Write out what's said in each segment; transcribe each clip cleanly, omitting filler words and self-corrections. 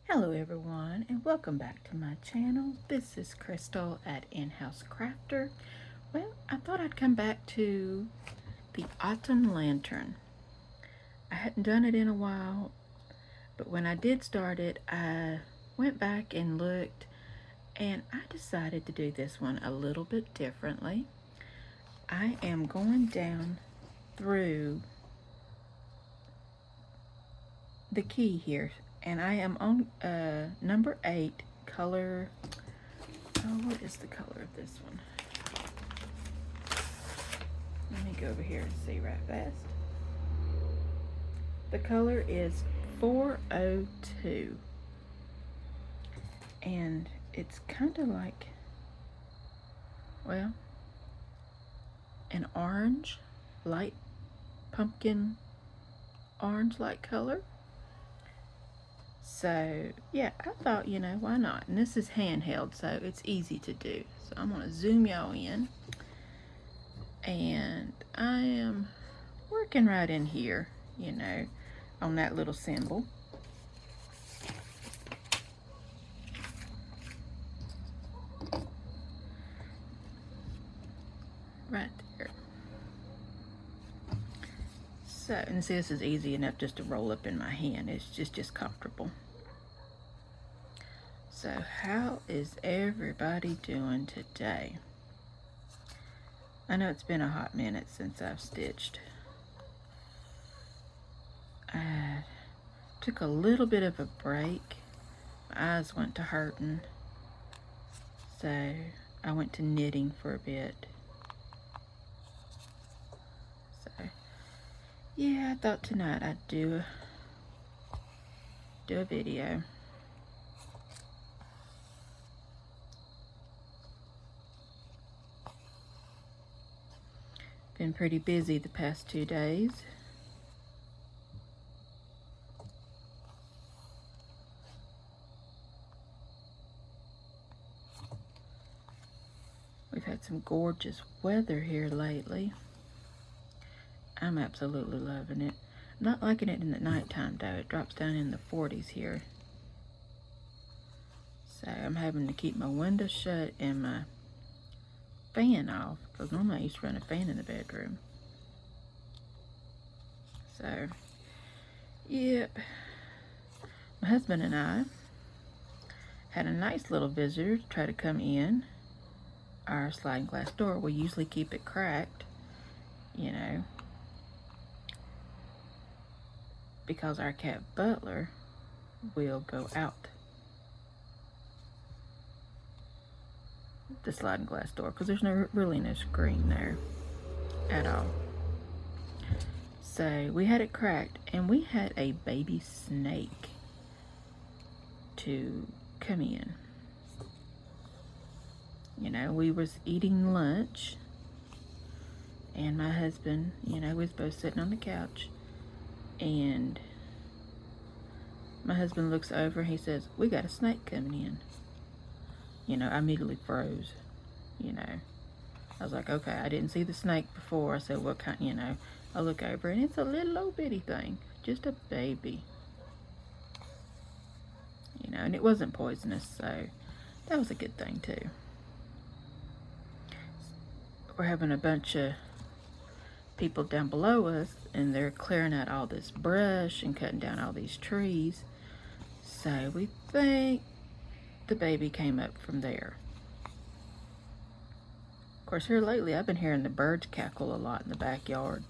Hello everyone and welcome back to my channel. This is Crystal at In-House Crafter. Well, I thought I'd come back to the autumn lantern. I hadn't done it in a while, but when I did start it, I went back and looked and I decided to do this one a little bit differently. I am going down through the key here and I am on number 8 color. Oh, what is the color of this one? Let me go over here and see right fast. The color is 402. And it's kind of like, well, an orange, light pumpkin orange-like color. So, yeah, I thought, why not? And this is handheld, so it's easy to do. So I'm going to zoom y'all in. And I am working right in here, on that little symbol. Right there. So, and see, this is easy enough just to roll up in my hand. It's just comfortable. So, how is everybody doing today? I know it's been a hot minute since I've stitched. I took a little bit of a break. My eyes went to hurting. So, I went to knitting for a bit. So, yeah, I thought tonight I'd do a video. Been pretty busy the past 2 days. We've had some gorgeous weather here lately. I'm absolutely loving it. Not liking it in the nighttime though. It drops down in the 40s here. So I'm having to keep my window shut and my fan off, because normally I used to run a fan in the bedroom. So, yep. My husband and I had a nice little visitor try to come in our sliding glass door. We usually keep it cracked, because our cat Butler will go out the sliding glass door, because there's really no screen there at all. So we had it cracked, and we had a baby snake to come in. We was eating lunch, and my husband, we was both sitting on the couch, and my husband looks over and he says, "We got a snake coming in." I immediately froze. I was like, okay, I didn't see the snake before. I said, what kind, I look over and it's a little old bitty thing, just a baby. And it wasn't poisonous, so that was a good thing too. We're having a bunch of people down below us, and they're clearing out all this brush and cutting down all these trees. So we think the baby came up from there. Of course, here lately I've been hearing the birds cackle a lot in the backyard,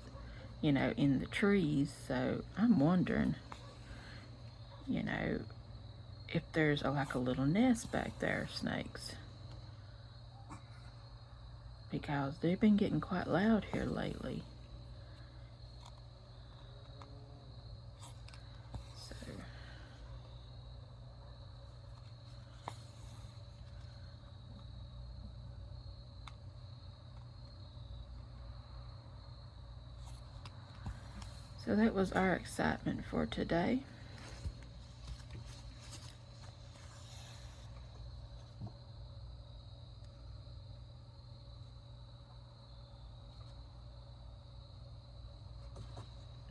in the trees. So I'm wondering, if there's like a little nest back there of snakes, because they've been getting quite loud here lately. So that was our excitement for today.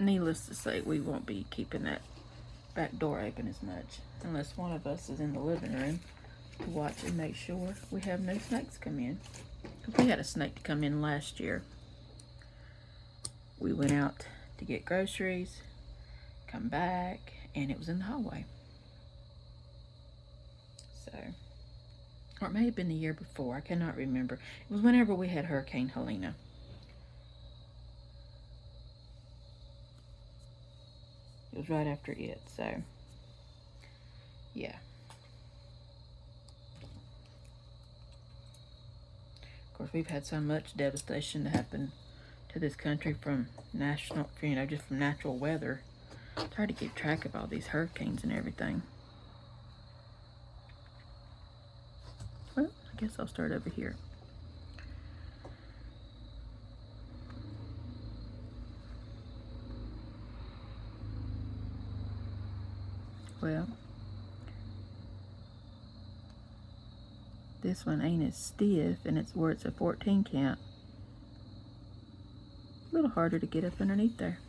Needless to say, we won't be keeping that back door open as much, unless one of us is in the living room to watch and make sure we have no snakes come in. We had a snake to come in last year. We went out to get groceries, come back, and it was in the hallway. So, or it may have been the year before, I cannot remember. It was whenever we had Hurricane Helena. It was right after it, so yeah. Of course, we've had so much devastation to happen to this country from national, just from natural weather. It's hard to keep track of all these hurricanes and everything. Well, I guess I'll start over here. Well, this one ain't as stiff, and it's where it's a 14 count. A little harder to get up underneath there.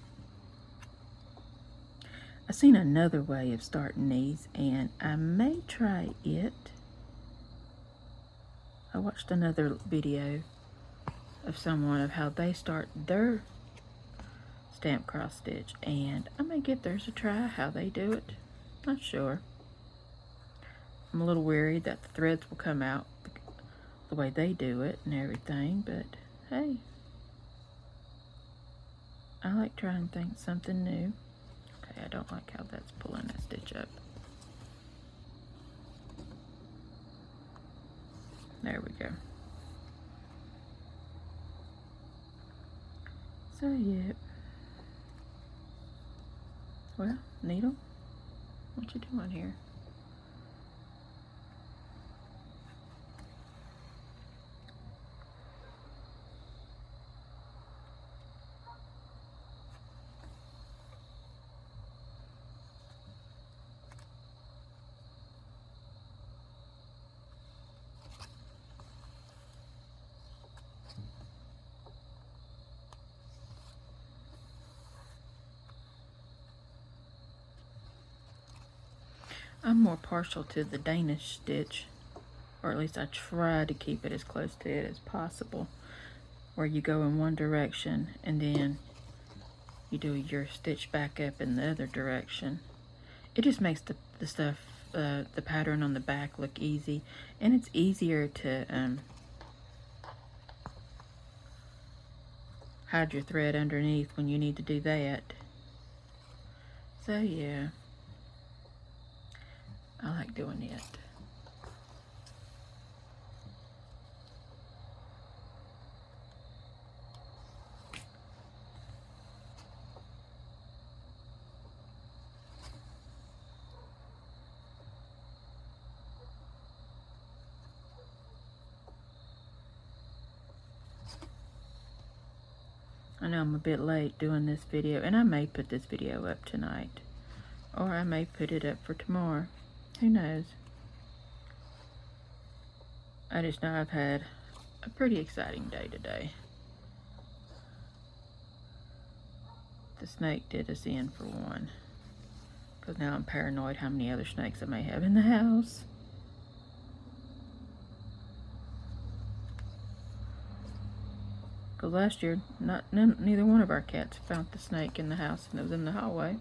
I seen another way of starting these, and I may try it. I watched another video of someone of how they start their stamp cross stitch, and I may give theirs a try, how they do it. Not sure. I'm a little worried that the threads will come out the way they do it and everything, but hey, I like trying things, something new. Okay, I don't like how that's pulling that stitch up. There we go. So yeah. Well, needle, what you doing here? I'm more partial to the Danish stitch, or at least I try to keep it as close to it as possible, where you go in one direction and then you do your stitch back up in the other direction. It just makes the stuff, the pattern on the back look easy, and it's easier to hide your thread underneath when you need to do that. So yeah, I like doing it. I know I'm a bit late doing this video, and I may put this video up tonight, or I may put it up for tomorrow. Who knows? I just know I've had a pretty exciting day today. The snake did us in for one, because now I'm paranoid how many other snakes I may have in the house. Because last year, neither one of our cats found the snake in the house, and it was in the hallway.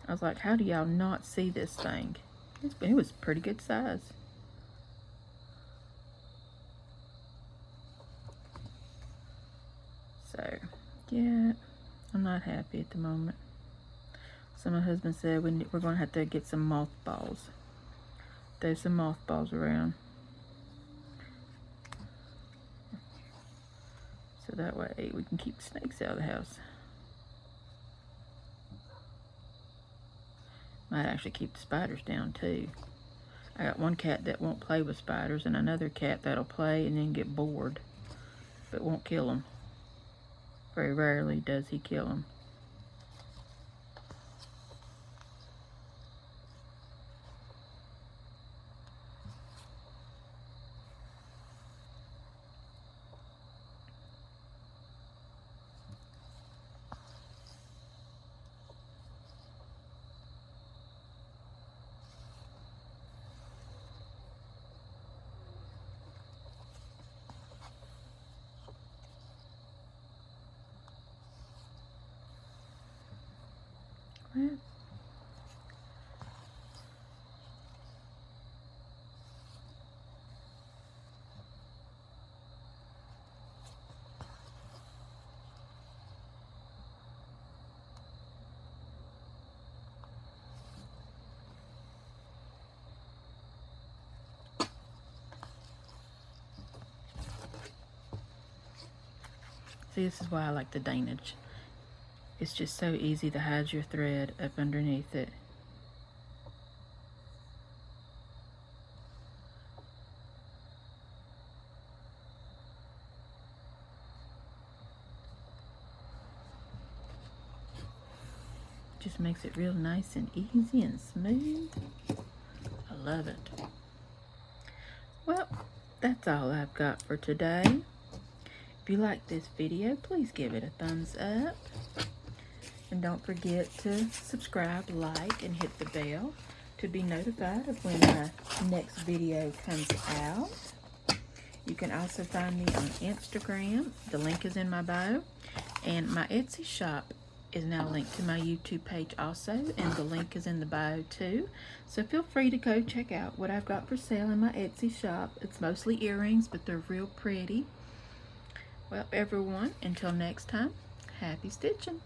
I was like, how do y'all not see this thing? It was pretty good size. So, yeah, I'm not happy at the moment. So my husband said we're going to have to get some mothballs. Throw some mothballs around. So that way we can keep snakes out of the house. Might actually keep the spiders down too. I got one cat that won't play with spiders, and another cat that'll play and then get bored, but won't kill them. Very rarely does he kill them. Well, see, this is why I like the Danish. It's just so easy to hide your thread up underneath it. Just makes it real nice and easy and smooth. I love it. Well, that's all I've got for today. If you like this video, please give it a thumbs up. And don't forget to subscribe, like, and hit the bell to be notified of when my next video comes out. You can also find me on Instagram. The link is in my bio. And my Etsy shop is now linked to my YouTube page also, and the link is in the bio too. So feel free to go check out what I've got for sale in my Etsy shop. It's mostly earrings, but they're real pretty. Well, everyone, until next time, happy stitching.